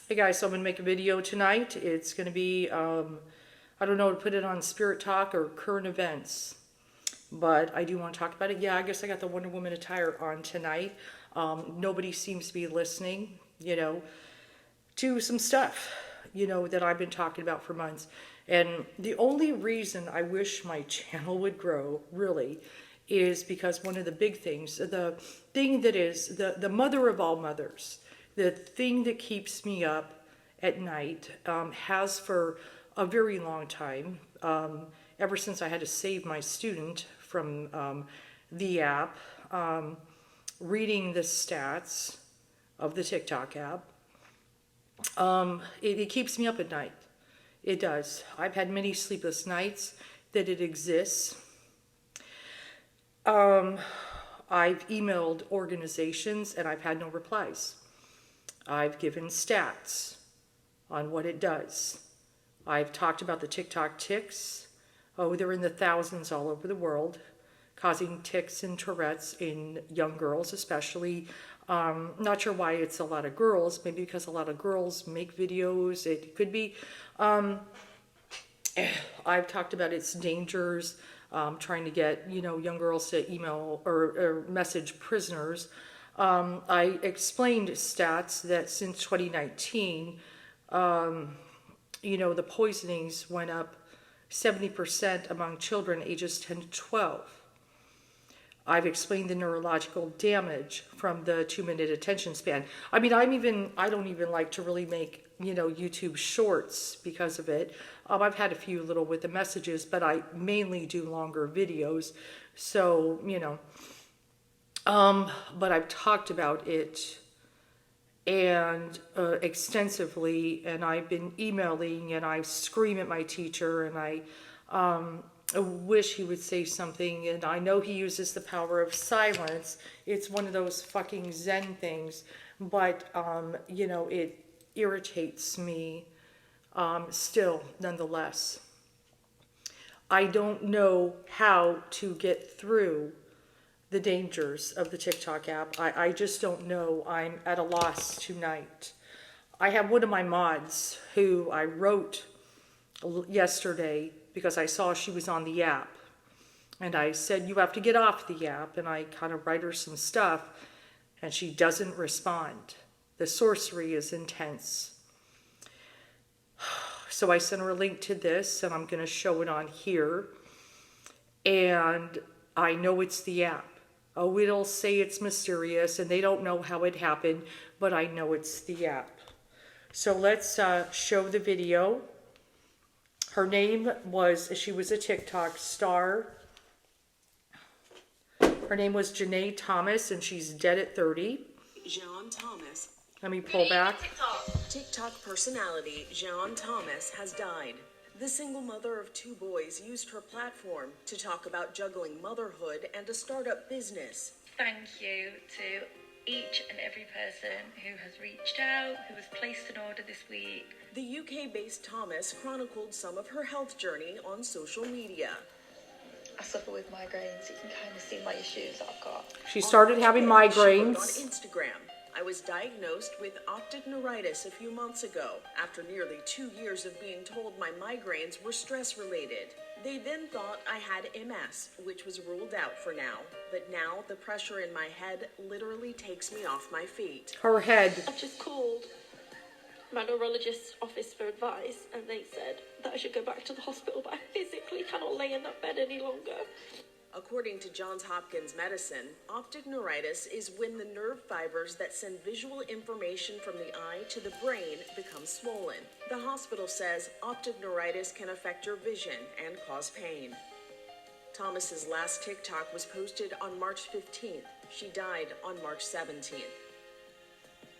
Hey guys, so I'm going to make a video tonight. It's going to be, I don't know, to put it on Spirit Talk or current events. But I do want to talk about it. Yeah, I guess I got the Wonder Woman attire on tonight. Nobody seems to be listening, to some stuff, that I've been talking about for months. And the only reason I wish my channel would grow, really, is because one of the big things, the thing that is the mother of all mothers, the thing that keeps me up at night, has for a very long time, ever since I had to save my student from the app, reading the stats of the TikTok app. It keeps me up at night. It does. I've had many sleepless nights that it exists. I've emailed organizations and I've had no replies. I've given stats on what it does. I've talked about the TikTok ticks. Oh, they're in the thousands all over the world, causing tics and Tourette's in young girls especially. Not sure why it's a lot of girls, maybe because a lot of girls make videos. It could be. I've talked about its dangers, trying to get, young girls to email or message prisoners. I explained stats that since 2019, the poisonings went up 70% among children ages 10 to 12. I've explained the neurological damage from the 2-minute attention span. I mean, I don't even like to really make, YouTube shorts because of it. I've had a few little with the messages, but I mainly do longer videos. So, but I've talked about it and extensively, and I've been emailing, and I scream at my teacher, and I wish he would say something, and I know he uses the power of silence. It's one of those fucking Zen things, but it irritates me still, nonetheless. I don't know how to get through the dangers of the TikTok app. I just don't know. I'm at a loss tonight. I have one of my mods who I wrote yesterday because I saw she was on the app. And I said, you have to get off the app. And I kind of write her some stuff. And she doesn't respond. The sorcery is intense. So I sent her a link to this. And I'm going to show it on here. And I know it's the app. Oh, it'll say it's mysterious and they don't know how it happened, but I know it's the app. So let's show the video. Her name she was a TikTok star. Her name was Janae Thomas, and she's dead at 30. Jean Thomas. Let me pull back. TikTok personality Jean Thomas has died. The single mother of 2 boys used her platform to talk about juggling motherhood and a startup business. Thank you to each and every person who has reached out, who has placed an order this week. The UK-based Thomas chronicled some of her health journey on social media. I suffer with migraines. You can kind of see my issues that I've got. She started having migraines. She wrote on Instagram, I was diagnosed with optic neuritis a few months ago, after nearly 2 years of being told my migraines were stress-related. They then thought I had MS, which was ruled out for now. But now the pressure in my head literally takes me off my feet. Her head. I've just called my neurologist's office for advice, and they said that I should go back to the hospital, but I physically cannot lay in that bed any longer. According to Johns Hopkins Medicine, optic neuritis is when the nerve fibers that send visual information from the eye to the brain become swollen. The hospital says optic neuritis can affect your vision and cause pain. Thomas's last TikTok was posted on March 15th. She died on March 17th.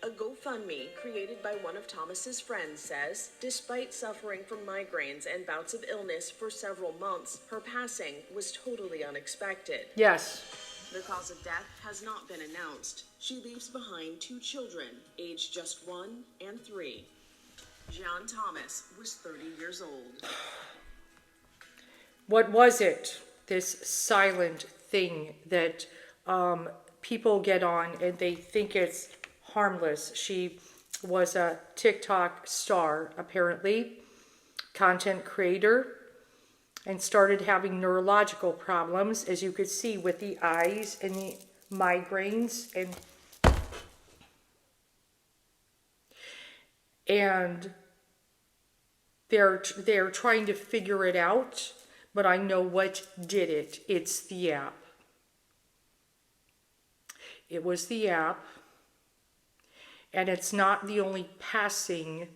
A GoFundMe created by one of Thomas's friends says, despite suffering from migraines and bouts of illness for several months, her passing was totally unexpected. Yes. The cause of death has not been announced. She leaves behind 2 children, aged just 1 and 3. Jean Thomas was 30 years old. What was it? This silent thing that people get on and they think it's harmless. She was a TikTok star, apparently, content creator, and started having neurological problems, as you could see with the eyes and the migraines, and they're trying to figure it out, but I know what did it. It's the app. It was the app, and it's not the only passing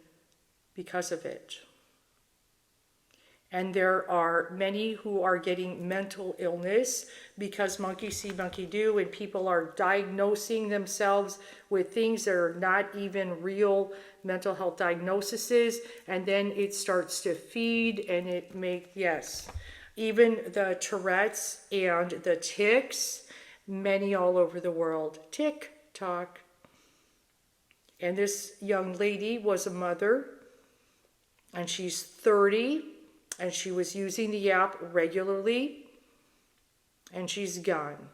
because of it. And there are many who are getting mental illness because monkey see, monkey do, and people are diagnosing themselves with things that are not even real mental health diagnoses, and then it starts to feed and it makes, yes, even the Tourette's and the tics, many all over the world. TikTok. And this young lady was a mother, and she's 30, and she was using the app regularly, and she's gone.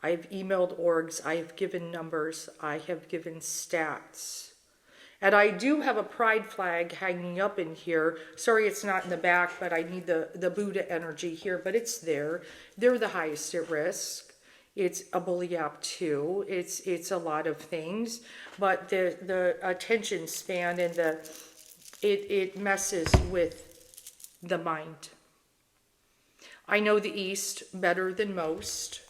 I've emailed orgs, I have given numbers, I have given stats. And I do have a pride flag hanging up in here. Sorry it's not in the back, but I need the Buddha energy here, but it's there. They're the highest at risk. It's a bully app too. It's a lot of things, but the attention span and it messes with the mind. I know the East better than most.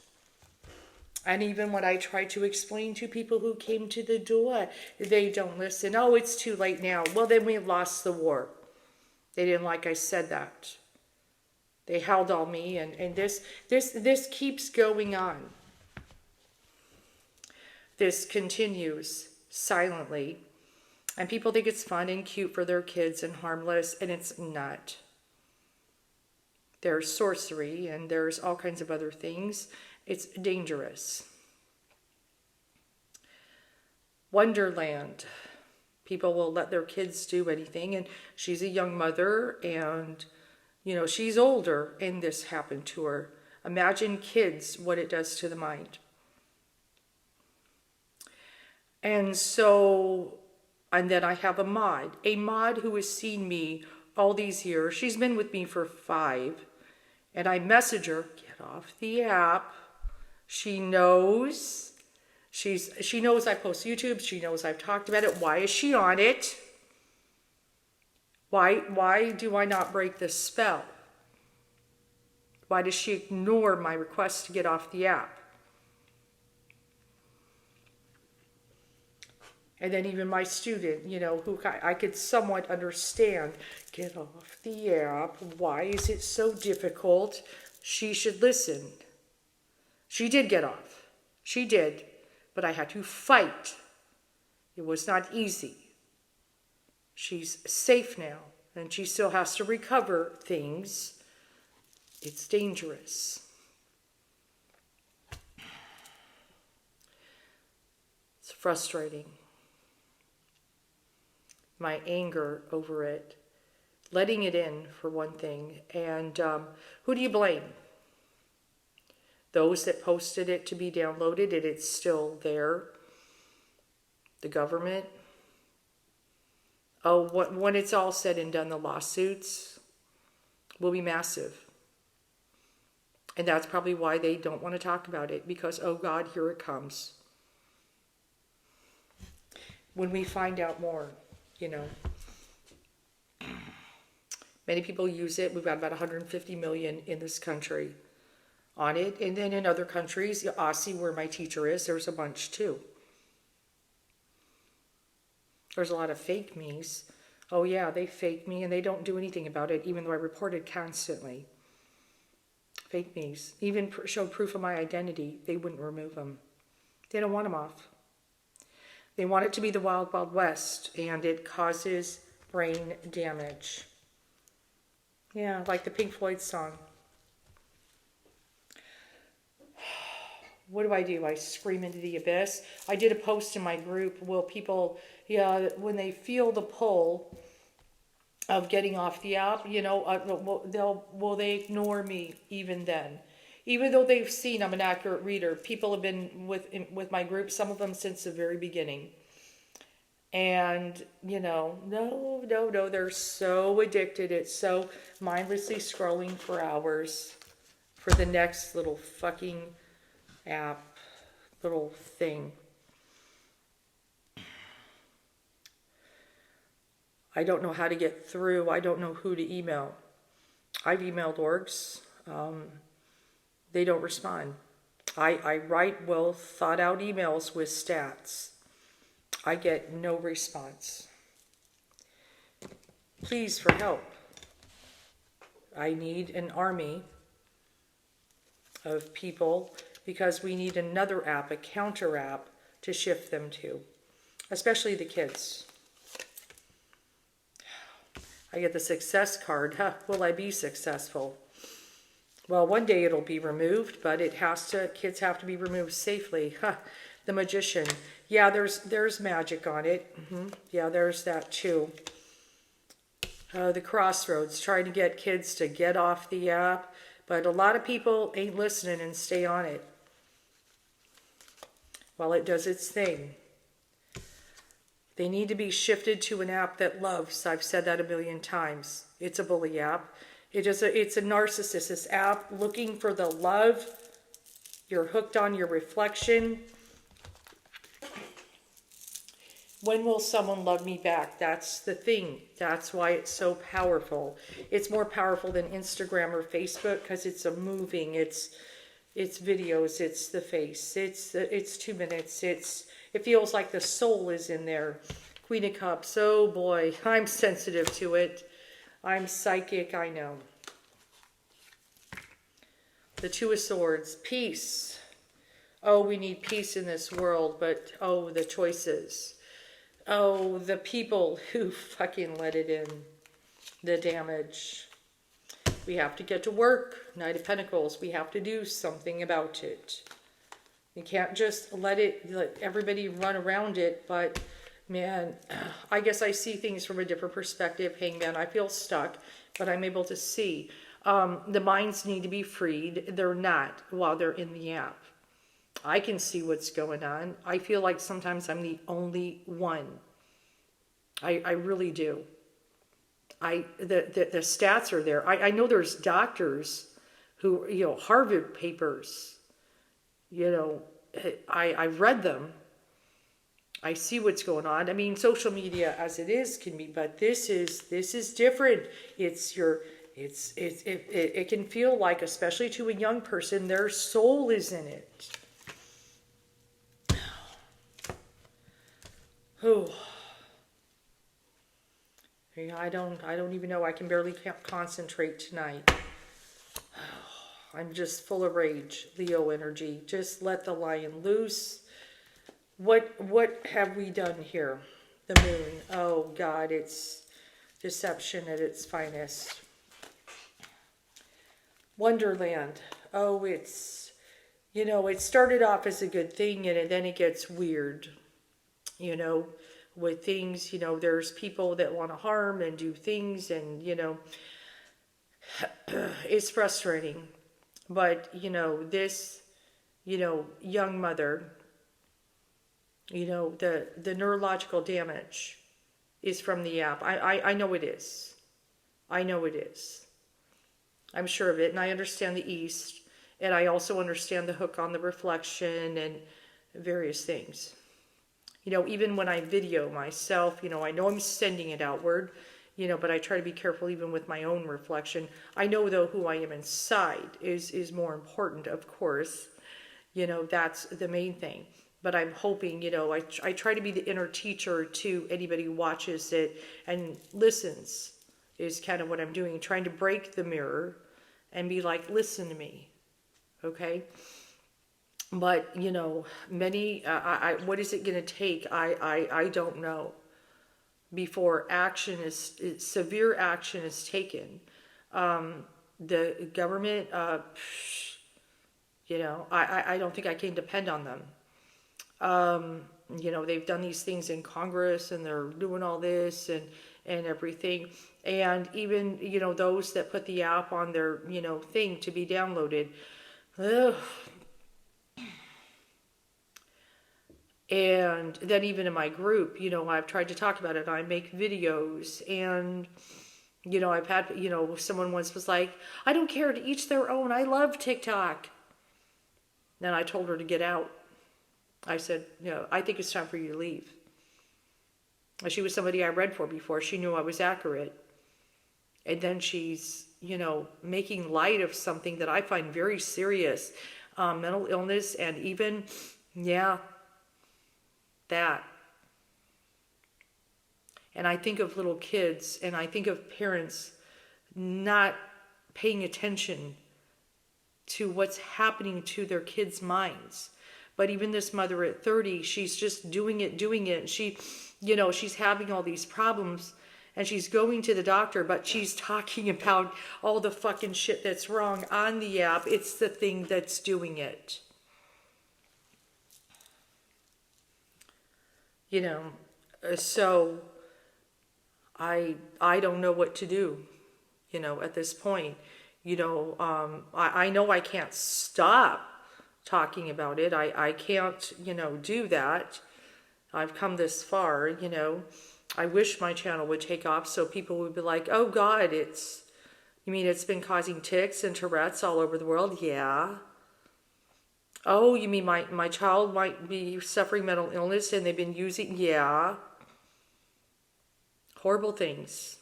And even when I try to explain to people who came to the door, they don't listen. Oh, it's too late now. Well, then we lost the war. They didn't like I said that. They held on me, and this keeps going on. This continues silently. And people think it's fun and cute for their kids and harmless, and it's not. There's sorcery, and there's all kinds of other things. It's dangerous. Wonderland. People will let their kids do anything, and she's a young mother, and she's older, and this happened to her. Imagine kids, what it does to the mind. And then I have a mod who has seen me all these years. She's been with me for 5, and I message her, get off the app. She knows. She knows I post YouTube. She knows I've talked about it. Why is she on it? Why do I not break the spell? Why does she ignore my request to get off the app? And then even my student, who I could somewhat understand, get off the app. Why is it so difficult? She should listen. She did get off. She did. But I had to fight. It was not easy. She's safe now, and she still has to recover things. It's dangerous. It's frustrating. My anger over it. Letting it in, for one thing. And who do you blame? Those that posted it to be downloaded, and it's still there. The government. Oh, when it's all said and done, the lawsuits will be massive. And that's probably why they don't want to talk about it, because, oh God, here it comes. When we find out more, Many people use it. We've got about 150 million in this country on it. And then in other countries, Aussie, where my teacher is, there's a bunch too. There's a lot of fake me's. Oh yeah, they fake me and they don't do anything about it, even though I report it constantly. Fake me's. Even showed proof of my identity. They wouldn't remove them. They don't want them off. They want it to be the Wild Wild West, and it causes brain damage. Yeah, like the Pink Floyd song. What do? I scream into the abyss. I did a post in my group. Will people, when they feel the pull of getting off the app, will they ignore me even then? Even though they've seen I'm an accurate reader, people have been with my group, some of them since the very beginning. And, no, they're so addicted. It's so mindlessly scrolling for hours for the next little fucking app, little thing. I don't know how to get through. I don't know who to email. I've emailed orgs. They don't respond. I write well thought out emails with stats. I get no response. Please for help. I need an army of people because we need another app, a counter app to shift them to, especially the kids. I get the success card. Will I be successful? Well, one day it'll be removed, but kids have to be removed safely. The magician. Yeah, there's magic on it. Yeah, there's that too. The crossroads, trying to get kids to get off the app, but a lot of people ain't listening and stay on it while it does its thing. They need to be shifted to an app that loves. I've said that a million times. It's a bully app. It's a narcissist app looking for the love. You're hooked on your reflection. When will someone love me back? That's the thing. That's why it's so powerful. It's more powerful than Instagram or Facebook because it's a moving. It's videos. It's the face. It's 2 minutes. It feels like the soul is in there. Queen of Cups. Oh boy, I'm sensitive to it. I'm psychic, I know. The Two of Swords. Peace. Oh, we need peace in this world, but oh, the choices. Oh, the people who fucking let it in. The damage. We have to get to work. Knight of Pentacles. We have to do something about it. You can't just let everybody run around it, but man, I guess I see things from a different perspective. Hangman, I feel stuck, but I'm able to see. The minds need to be freed. They're not while they're in the app. I can see what's going on. I feel like sometimes I'm the only one. I really do. The stats are there. I know there's doctors who, Harvard papers, I've read them. I see what's going on. I mean, social media as it is can be, but this is different. It can feel like, especially to a young person, their soul is in it. Oh. I don't even know. I can barely concentrate tonight. I'm just full of rage, Leo energy. Just let the lion loose. What have we done here? The moon. Oh God, it's deception at its finest. Wonderland. Oh, it started off as a good thing and then it gets weird. With things, there's people that want to harm and do things and, it's frustrating. But, this, young mother, the neurological damage is from the app. I know it is. I know it is. I'm sure of it. And I understand the East. And I also understand the hook on the reflection and various things. Even when I video myself, I know I'm sending it outward, but I try to be careful even with my own reflection. I know, though, who I am inside is more important, of course. That's the main thing. But I'm hoping, I try to be the inner teacher to anybody who watches it and listens is kind of what I'm doing. Trying to break the mirror and be like, listen to me, okay? But, many, what is it going to take? I don't know. Before severe action is taken. The government, I don't think I can depend on them. They've done these things in Congress and they're doing all this and everything. And even, those that put the app on their, thing to be downloaded. Ugh. And then even in my group, I've tried to talk about it. I make videos, and I've had, someone once was like, I don't care, to each their own. I love TikTok. Then I told her to get out. I said, I think it's time for you to leave. She was somebody I read for before. She knew I was accurate. And then she's, making light of something that I find very serious. Mental illness, and even, that. And I think of little kids, and I think of parents not paying attention to what's happening to their kids' minds. But even this mother at 30, she's just doing it. And she, she's having all these problems, and she's going to the doctor, but she's talking about all the fucking shit that's wrong on the app. It's the thing that's doing it. So I don't know what to do, at this point. I know I can't stop talking about it. I can't, do that. I've come this far, I wish my channel would take off so people would be like, oh God, you mean it's been causing tics and Tourette's all over the world? Yeah. Oh, you mean my child might be suffering mental illness and they've been using, yeah. Horrible things.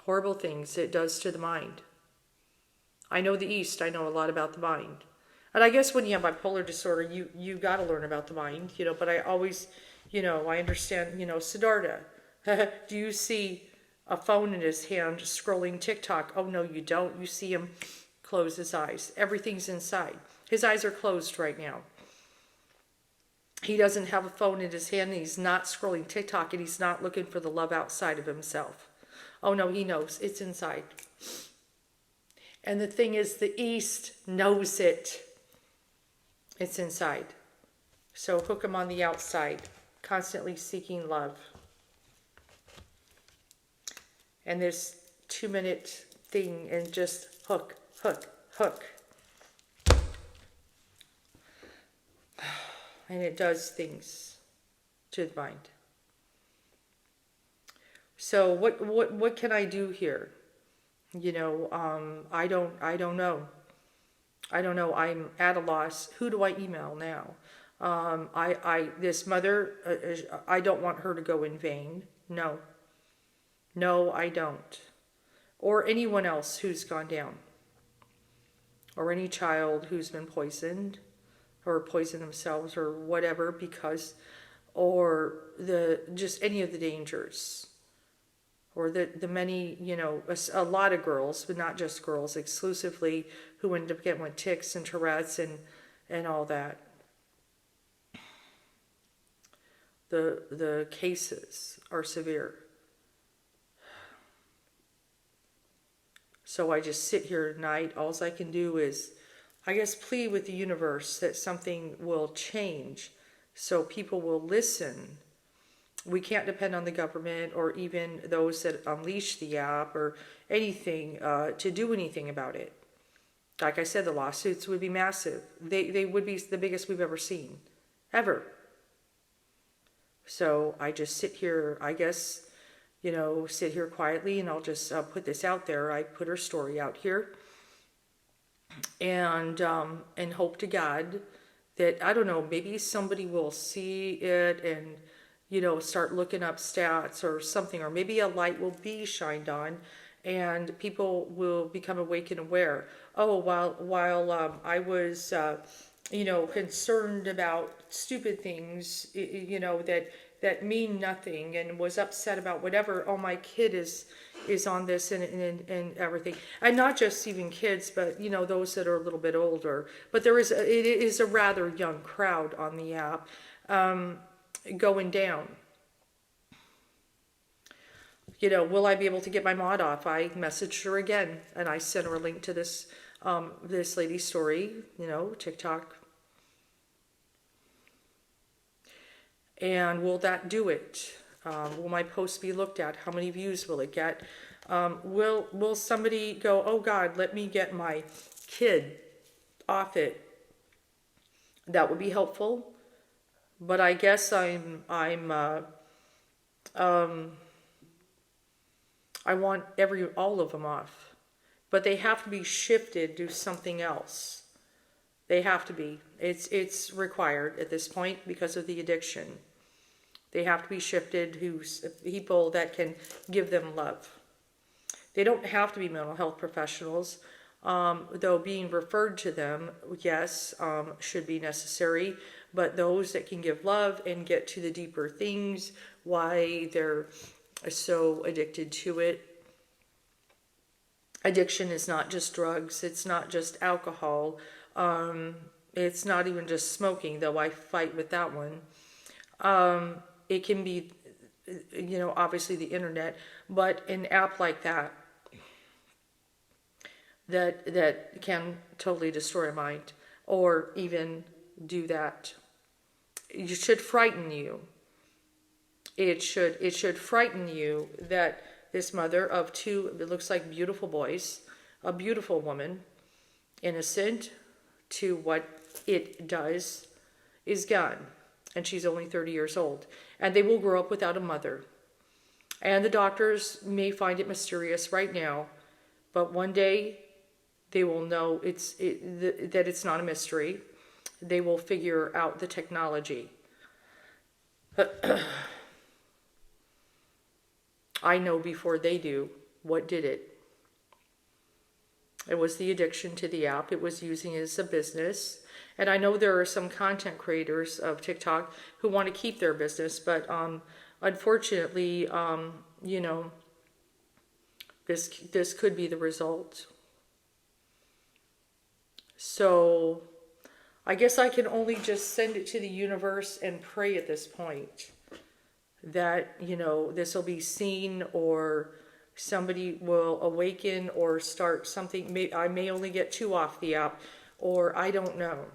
Horrible things it does to the mind. I know the East, I know a lot about the mind. And I guess when you have bipolar disorder, you got to learn about the mind, but I always, I understand, Siddhartha. Do you see a phone in his hand scrolling TikTok? Oh, no, you don't. You see him close his eyes. Everything's inside. His eyes are closed right now. He doesn't have a phone in his hand, and he's not scrolling TikTok, and he's not looking for the love outside of himself. Oh, no, he knows. It's inside. And the thing is, the East knows it. It's inside. So hook him on the outside, constantly seeking love. And this 2-minute thing, and just hook, hook, hook. And it does things to the mind. So what can I do here? I don't know. I don't know. I'm at a loss. Who do I email now? This mother, I don't want her to go in vain. No, I don't. Or anyone else who's gone down. Or any child who's been poisoned, or poisoned themselves, or whatever, or just any of the dangers. Or the many, a lot of girls, but not just girls, exclusively, who end up getting with tics and Tourette's and all that. The cases are severe. So I just sit here at night. All I can do is, I guess, plead with the universe that something will change so people will listen. We can't depend on the government or even those that unleash the app or anything to do anything about it. Like I said, the lawsuits would be massive. They would be the biggest we've ever seen. Ever. So I just sit here, I guess, sit here quietly, and I'll just put this out there. I put her story out here. And hope to God that, I don't know, maybe somebody will see it and start looking up stats or something, or maybe a light will be shined on and people will become awake and aware. Oh, while I was, concerned about stupid things, that mean nothing, and was upset about whatever. Oh, my kid is on this and everything. And not just even kids, but, those that are a little bit older. But it is a rather young crowd on the app. Going down. Will I be able to get my mod off? I messaged her again, and I sent her a link to this lady's story, TikTok. And will that do it? Will my post be looked at? How many views will it get? Will somebody go, oh God, let me get my kid off it, that would be helpful. But I guess I want all of them off. But they have to be shifted to something else. They have to be. It's required at this point because of the addiction. They have to be shifted to people that can give them love. They don't have to be mental health professionals, though being referred to them, yes, should be necessary. But those that can give love and get to the deeper things, why they're so addicted to it. Addiction is not just drugs. It's not just alcohol. It's not even just smoking, though I fight with that one. It can be, obviously the internet, but an app like that can totally destroy a mind, or even do that. It should frighten you. It should frighten you that this mother of two, it looks like beautiful boys, a beautiful woman, innocent to what it does, is gone. And she's only 30 years old. And they will grow up without a mother. And the doctors may find it mysterious right now, but one day they will know that it's not a mystery. They will figure out the technology. I know before they do what did it. It was the addiction to the app. It was using it as a business. And I know there are some content creators of TikTok who want to keep their business, but unfortunately, this could be the result. So I guess I can only just send it to the universe and pray at this point that, this will be seen, or somebody will awaken or start something. I may only get 2 off the app, or I don't know.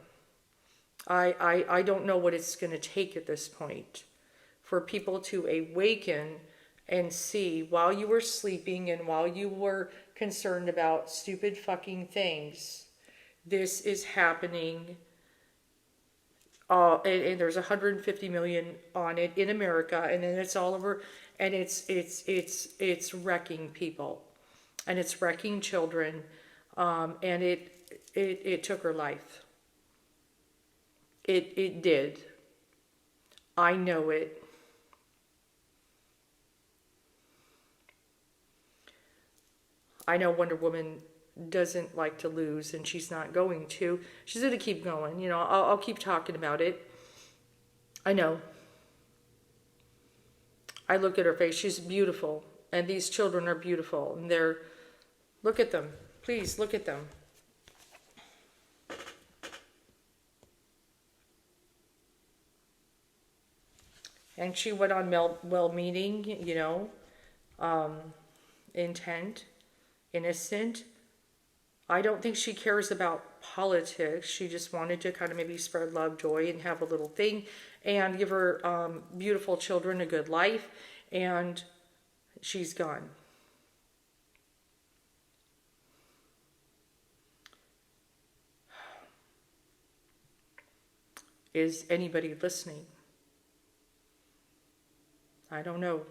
I don't know what it's going to take at this point for people to awaken and see, while you were sleeping and while you were concerned about stupid fucking things, this is happening. And there's 150 million on it in America, and then it's all over, and it's wrecking people, and it's wrecking children, and it took her life. It did. I know it. I know Wonder Woman doesn't like to lose, and she's not going to. She's going to keep going. I'll keep talking about it. I know. I look at her face. She's beautiful, and these children are beautiful, and look at them. Please look at them. And she went on well-meaning, intent, innocent. I don't think she cares about politics. She just wanted to kind of maybe spread love, joy, and have a little thing, and give her beautiful children a good life, and she's gone. Is anybody listening? I don't know.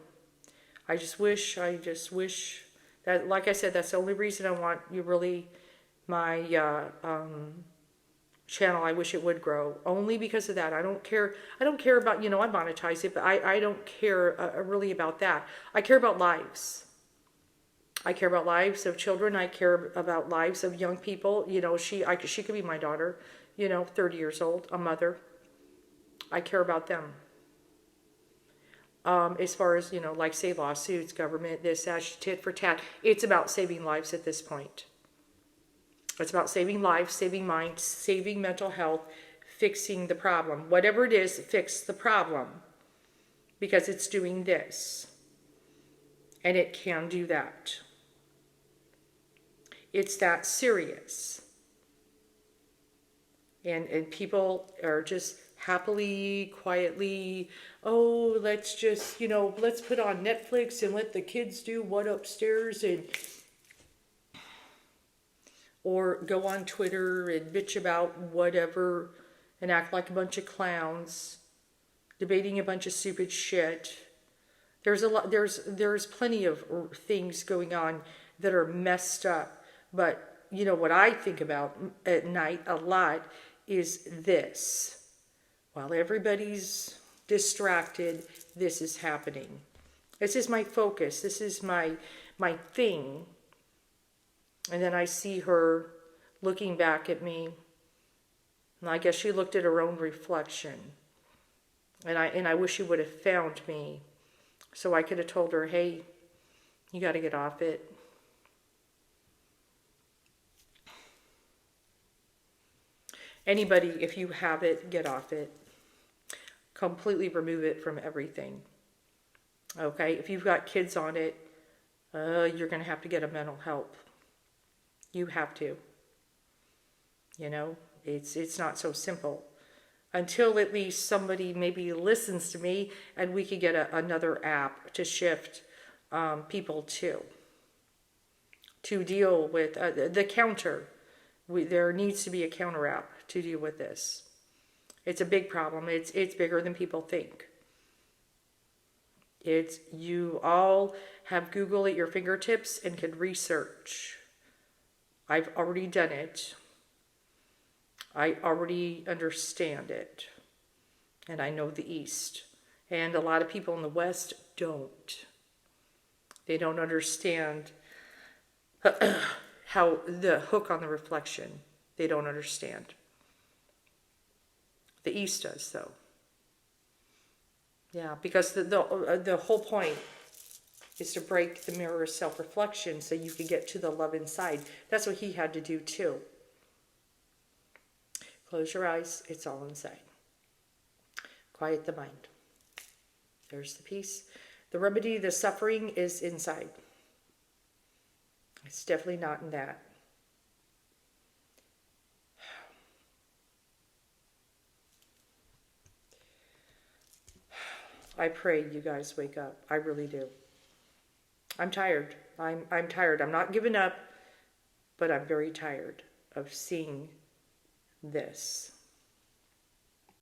I just wish that, like I said, that's the only reason I want you really, my channel, I wish it would grow. Only because of that. I don't care about, I monetize it, but I don't care really about that. I care about lives. I care about lives of children. I care about lives of young people. She could be my daughter, 30 years old, a mother. I care about them. As far as, like say lawsuits, government, this, that, tit for tat, it's about saving lives at this point. It's about saving lives, saving minds, saving mental health, fixing the problem. Whatever it is, fix the problem. Because it's doing this. And it can do that. It's that serious. And people are just happily, quietly, let's just, let's put on Netflix and let the kids do what upstairs, or go on Twitter and bitch about whatever and act like a bunch of clowns, debating a bunch of stupid shit. There's plenty of things going on that are messed up. But you know what I think about at night a lot is this. While everybody's distracted, this is happening. This is my focus. This is my thing. And then I see her looking back at me. And I guess she looked at her own reflection. And I wish she would have found me. So I could have told her, hey, you got to get off it. Anybody, if you have it, get off it. Completely remove it from everything. Okay? If you've got kids on it, you're going to have to get a mental help. You have to. You know, it's not so simple. Until at least somebody maybe listens to me and we could get another app to shift people to deal with the counter. There needs to be a counter app to deal with this. It's a big problem. It's bigger than people think. You all have Google at your fingertips and can research. I've already done it. I already understand it. And I know the East. And a lot of people in the West don't. They don't understand how the hook on the reflection. They don't understand. The East does, though. Yeah, because the whole point is to break the mirror of self-reflection so you can get to the love inside. That's what he had to do, too. Close your eyes. It's all inside. Quiet the mind. There's the peace. The remedy, the suffering is inside. It's definitely not in that. I pray you guys wake up. I really do. I'm tired. I'm tired. I'm not giving up, but I'm very tired of seeing this.